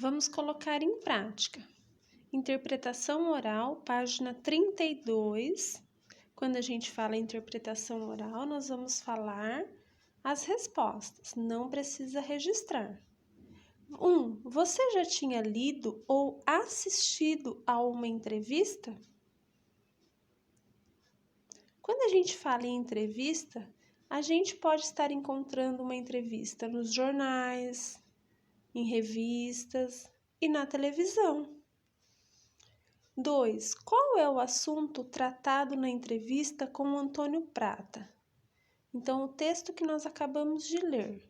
Vamos colocar em prática. Interpretação oral, página 32. Quando a gente fala interpretação oral, nós vamos falar as respostas, não precisa registrar. 1. Você já tinha lido ou assistido a uma entrevista? Quando a gente fala em entrevista, a gente pode estar encontrando uma entrevista nos jornais, em revistas e na televisão. 2. Qual é o assunto tratado na entrevista com Antônio Prata? Então, o texto que nós acabamos de ler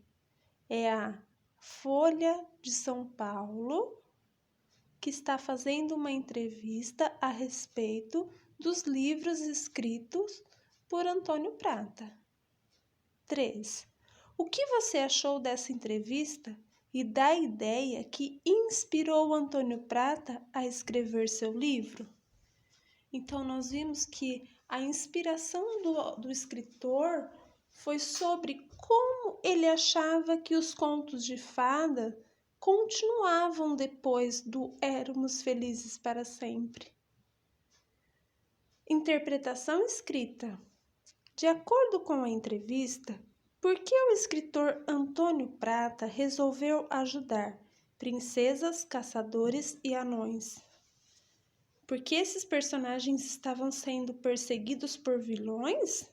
é a Folha de São Paulo, que está fazendo uma entrevista a respeito dos livros escritos por Antônio Prata. 3. O que você achou dessa entrevista e da ideia que inspirou Antônio Prata a escrever seu livro? Então, nós vimos que a inspiração do escritor foi sobre como ele achava que os contos de fada continuavam depois do Éramos Felizes para Sempre. Interpretação escrita. De acordo com a entrevista, por que o escritor Antônio Prata resolveu ajudar princesas, caçadores e anões? Porque esses personagens estavam sendo perseguidos por vilões?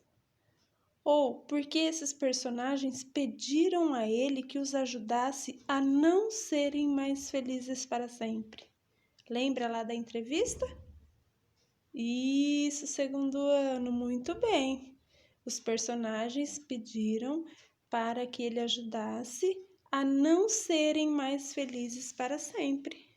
Ou porque esses personagens pediram a ele que os ajudasse a não serem mais felizes para sempre? Lembra lá da entrevista? Isso, segundo ano, muito bem. Os personagens pediram para que ele ajudasse a não serem mais felizes para sempre.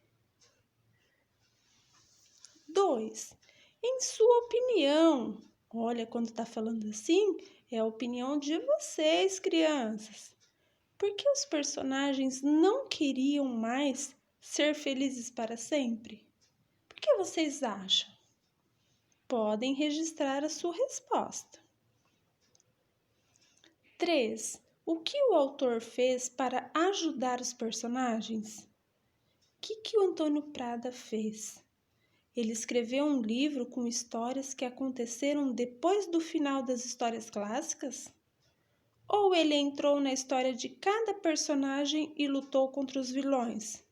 2. Em sua opinião, olha, quando está falando assim, é a opinião de vocês, crianças. Por que os personagens não queriam mais ser felizes para sempre? Por que vocês acham? Podem registrar a sua resposta. 3. O que o autor fez para ajudar os personagens? O que o Antônio Prata fez? Ele escreveu um livro com histórias que aconteceram depois do final das histórias clássicas? Ou ele entrou na história de cada personagem e lutou contra os vilões?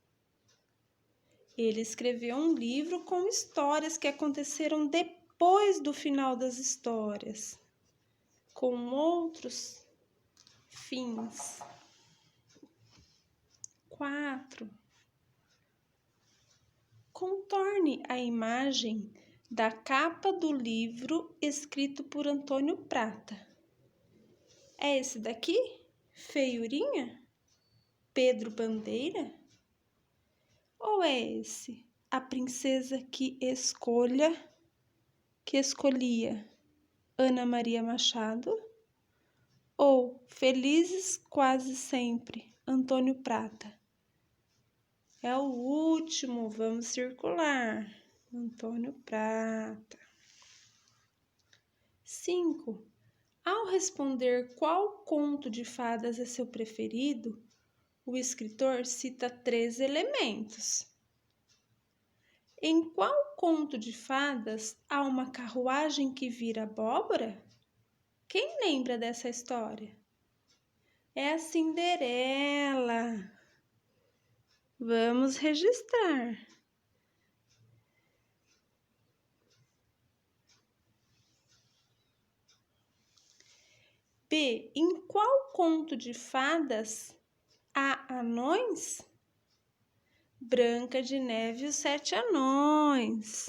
Ele escreveu um livro com histórias que aconteceram depois do final das histórias, com outros fins. 4. Contorne a imagem da capa do livro escrito por Antônio Prata. É esse daqui? Feiurinha? Pedro Bandeira? Ou é esse? A princesa que escolhia Ana Maria Machado? Ou Felizes Quase Sempre, Antônio Prata? É o último, vamos circular. Antônio Prata. 5. Ao responder qual conto de fadas é seu preferido, o escritor cita 3 elementos. Em qual conto de fadas há uma carruagem que vira abóbora? Quem lembra dessa história? É a Cinderela. Vamos registrar. B. Em qual conto de fadas há anões? Branca de Neve e os 7 Anões.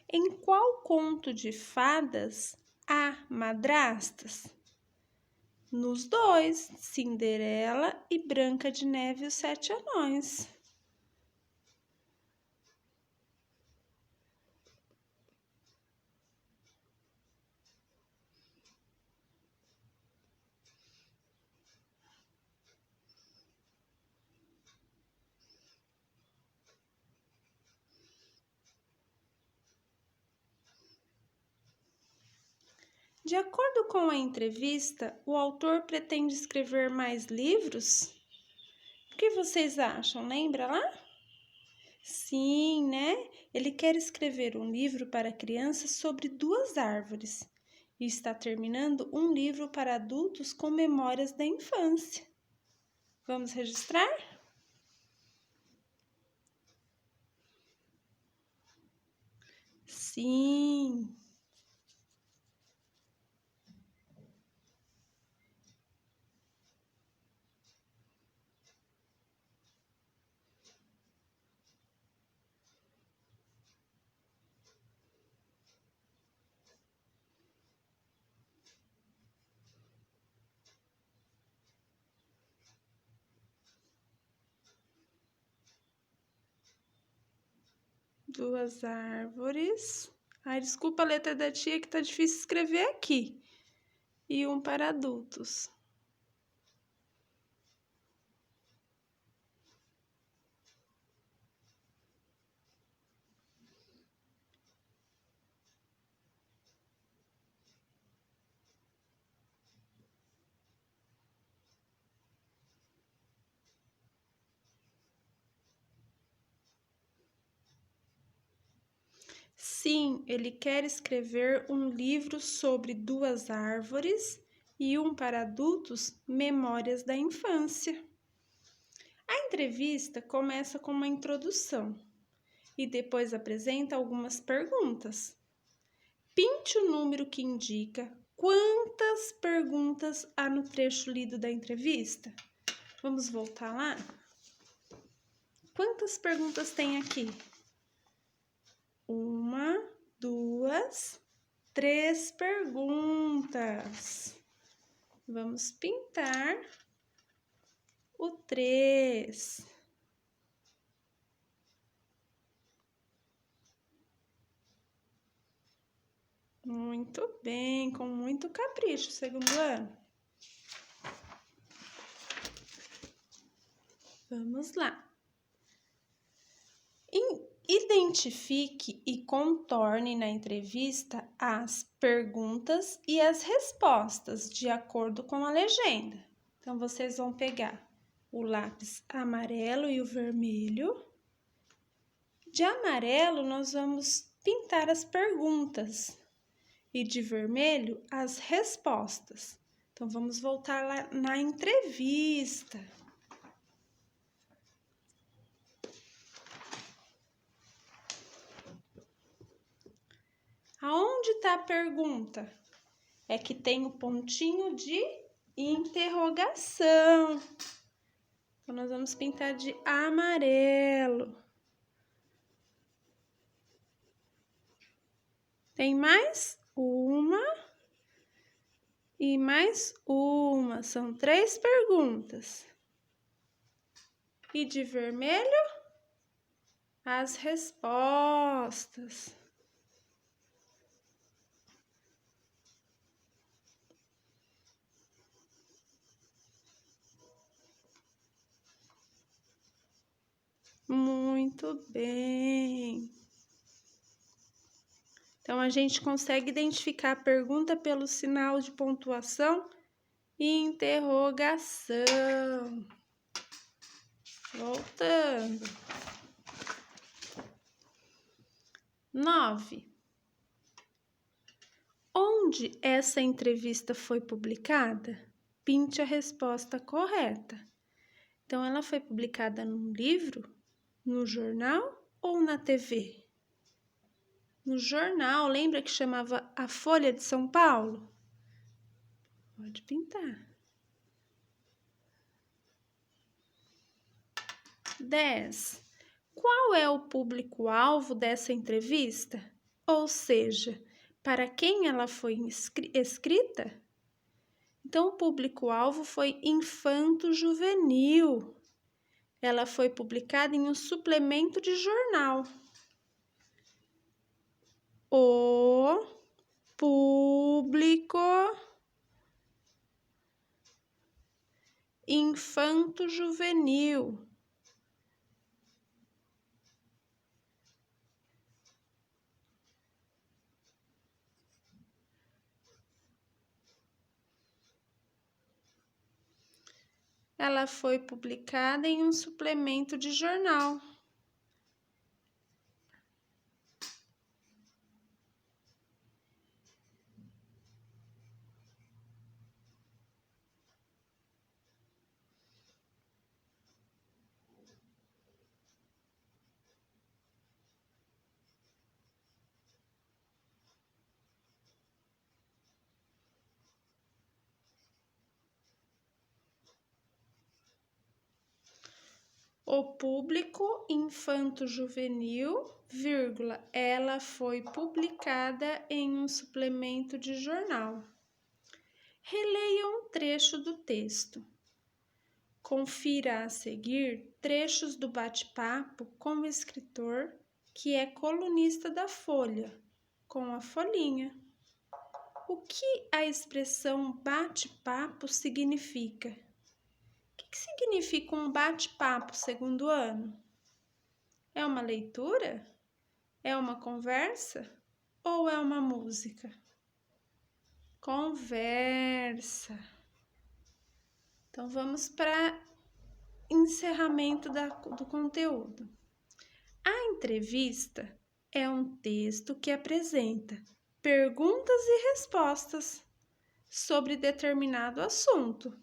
Em qual conto de fadas há madrastas? Nos 2, Cinderela e Branca de Neve e os 7 Anões. De acordo com a entrevista, o autor pretende escrever mais livros? O que vocês acham? Lembra lá? Sim, né? Ele quer escrever um livro para crianças sobre 2 árvores e está terminando um livro para adultos com memórias da infância. Vamos registrar? Sim. Duas árvores. Ai, desculpa a letra da tia que tá difícil escrever aqui. E um para adultos. Sim, ele quer escrever um livro sobre 2 árvores e um para adultos, memórias da infância. A entrevista começa com uma introdução e depois apresenta algumas perguntas. Pinte o número que indica quantas perguntas há no trecho lido da entrevista. Vamos voltar lá? Quantas perguntas tem aqui? 1, 2, 3 perguntas. Vamos pintar o 3. Muito bem, com muito capricho, segundo ano. Vamos lá. Identifique e contorne na entrevista as perguntas e as respostas de acordo com a legenda. Então, vocês vão pegar o lápis amarelo e o vermelho. De amarelo, nós vamos pintar as perguntas e de vermelho as respostas. Então, vamos voltar lá na entrevista. Aonde está a pergunta? É que tem o pontinho de interrogação. Então, nós vamos pintar de amarelo. Tem mais uma e mais uma. São 3 perguntas. E de vermelho, as respostas. Muito bem. Então, a gente consegue identificar a pergunta pelo sinal de pontuação e interrogação. Voltando. 9. Onde essa entrevista foi publicada? Pinte a resposta correta. Então, ela foi publicada num livro, no jornal ou na TV? No jornal, lembra que chamava A Folha de São Paulo? Pode pintar. 10. Qual é o público-alvo dessa entrevista? Ou seja, para quem ela foi escrita? Então, o público-alvo foi infanto-juvenil. Ela foi publicada em um suplemento de jornal. O público infanto-juvenil. Ela foi publicada em um suplemento de jornal. O público infanto-juvenil, ela foi publicada em um suplemento de jornal. Releia um trecho do texto. Confira a seguir trechos do bate-papo com o escritor, que é colunista da Folha, com a folhinha. O que a expressão bate-papo significa? O que significa um bate-papo segundo ano? É uma leitura? É uma conversa? Ou é uma música? Conversa. Então, vamos para encerramento do conteúdo. A entrevista é um texto que apresenta perguntas e respostas sobre determinado assunto.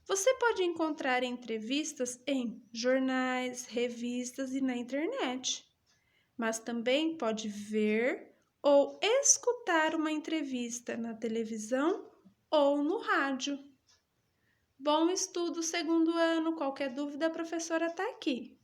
Você pode encontrar entrevistas em jornais, revistas e na internet, mas também pode ver ou escutar uma entrevista na televisão ou no rádio. Bom estudo, segundo ano. Qualquer dúvida, a professora está aqui.